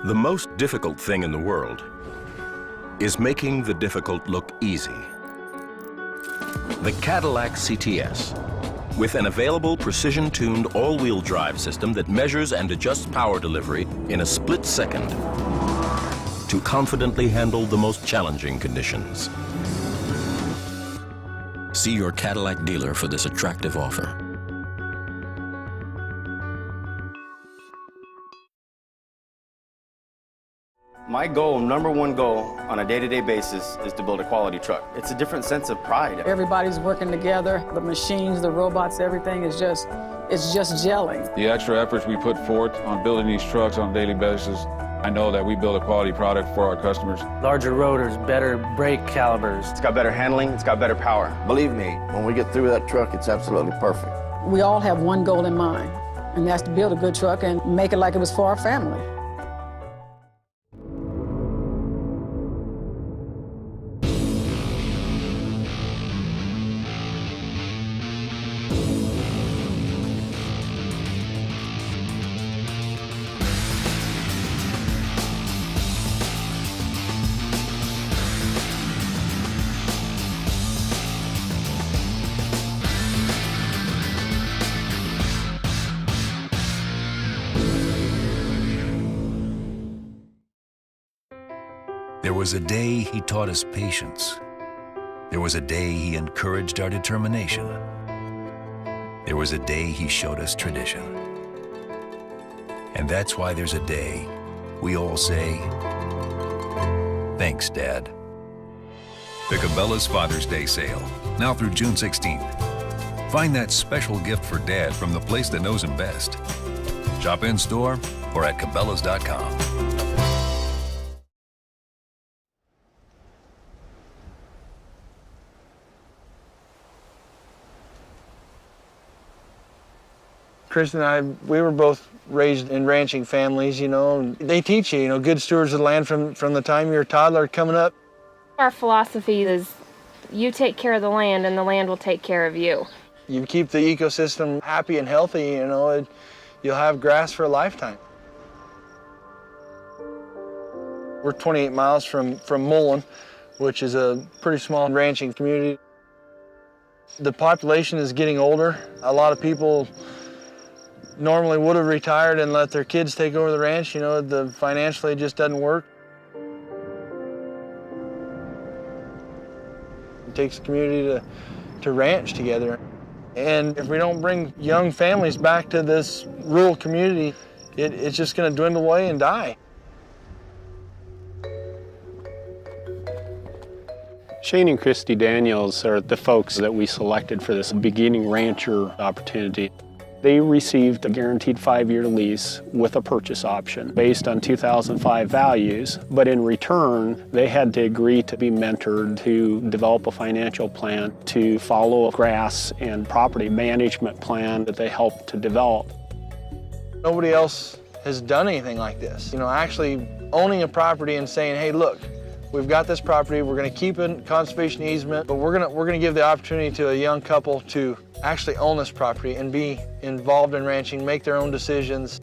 The most difficult thing in the world is making the difficult look easy. The Cadillac CTS, with an available precision-tuned all-wheel drive system that measures and adjusts power delivery in a split second to confidently handle the most challenging conditions. See your Cadillac dealer for this attractive offer. My goal, number one goal on a day-to-day basis is to build a quality truck. It's a different sense of pride. Everybody's working together, the machines, the robots, everything is just gelling. The extra efforts we put forth on building these trucks on a daily basis, I know that we build a quality product for our customers. Larger rotors, better brake calibers. It's got better handling, it's got better power. Believe me, when we get through that truck, it's absolutely perfect. We all have one goal in mind, and that's to build a good truck and make it like it was for our family. There was a day he taught us patience. There was a day he encouraged our determination. There was a day he showed us tradition. And that's why there's a day we all say, thanks, Dad. The Cabela's Father's Day sale, now through June 16th. Find that special gift for Dad from the place that knows him best. Shop in store or at Cabela's.com. Chris and I, we were both raised in ranching families, you know. They teach you, good stewards of the land from the time you're a toddler coming up. Our philosophy is you take care of the land and the land will take care of you. You keep the ecosystem happy and healthy, you'll have grass for a lifetime. We're 28 miles from Mullen, which is a pretty small ranching community. The population is getting older. A lot of people normally would have retired and let their kids take over the ranch. Financially it just doesn't work. It takes a community to ranch together. And if we don't bring young families back to this rural community, it's just going to dwindle away and die. Shane and Christy Daniels are the folks that we selected for this beginning rancher opportunity. They received a guaranteed 5-year lease with a purchase option based on 2005 values, but in return, they had to agree to be mentored to develop a financial plan, to follow a grass and property management plan that they helped to develop. Nobody else has done anything like this. Actually owning a property and saying, hey, look, we've got this property, we're going to keep it in conservation easement, but we're going to give the opportunity to a young couple to actually own this property and be involved in ranching, make their own decisions.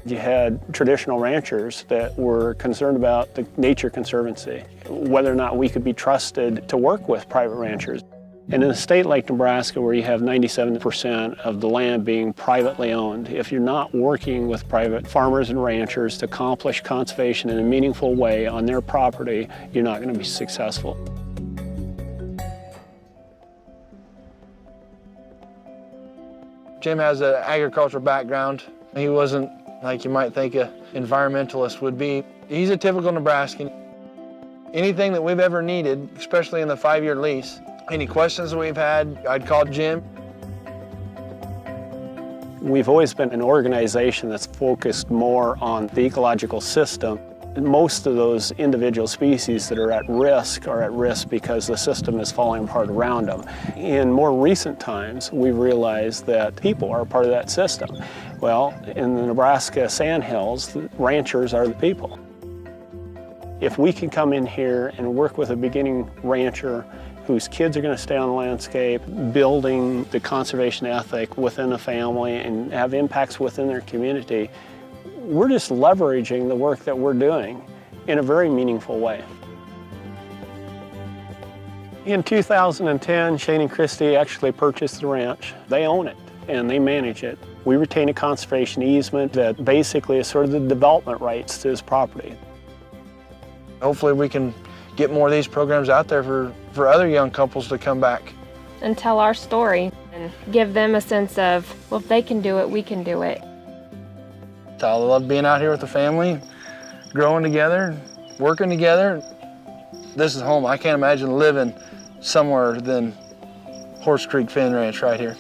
You had traditional ranchers that were concerned about the Nature Conservancy, whether or not we could be trusted to work with private ranchers. And in a state like Nebraska, where you have 97% of the land being privately owned, if you're not working with private farmers and ranchers to accomplish conservation in a meaningful way on their property, you're not going to be successful. Jim has an agricultural background. He wasn't like you might think an environmentalist would be. He's a typical Nebraskan. Anything that we've ever needed, especially in the 5-year lease, any questions that we've had, I'd call Jim. We've always been an organization that's focused more on the ecological system. Most of those individual species that are at risk because the system is falling apart around them. In more recent times, we've realized that people are part of that system. Well, in the Nebraska Sandhills, the ranchers are the people. If we can come in here and work with a beginning rancher whose kids are going to stay on the landscape, building the conservation ethic within a family and have impacts within their community, we're just leveraging the work that we're doing in a very meaningful way. In 2010, Shane and Christy actually purchased the ranch. They own it and they manage it. We retain a conservation easement that basically is sort of the development rights to this property. Hopefully we can get more of these programs out there for other young couples to come back. And tell our story and give them a sense of, well, if they can do it, we can do it. I love being out here with the family, growing together, working together. This is home. I can't imagine living somewhere than Horse Creek Fan Ranch right here.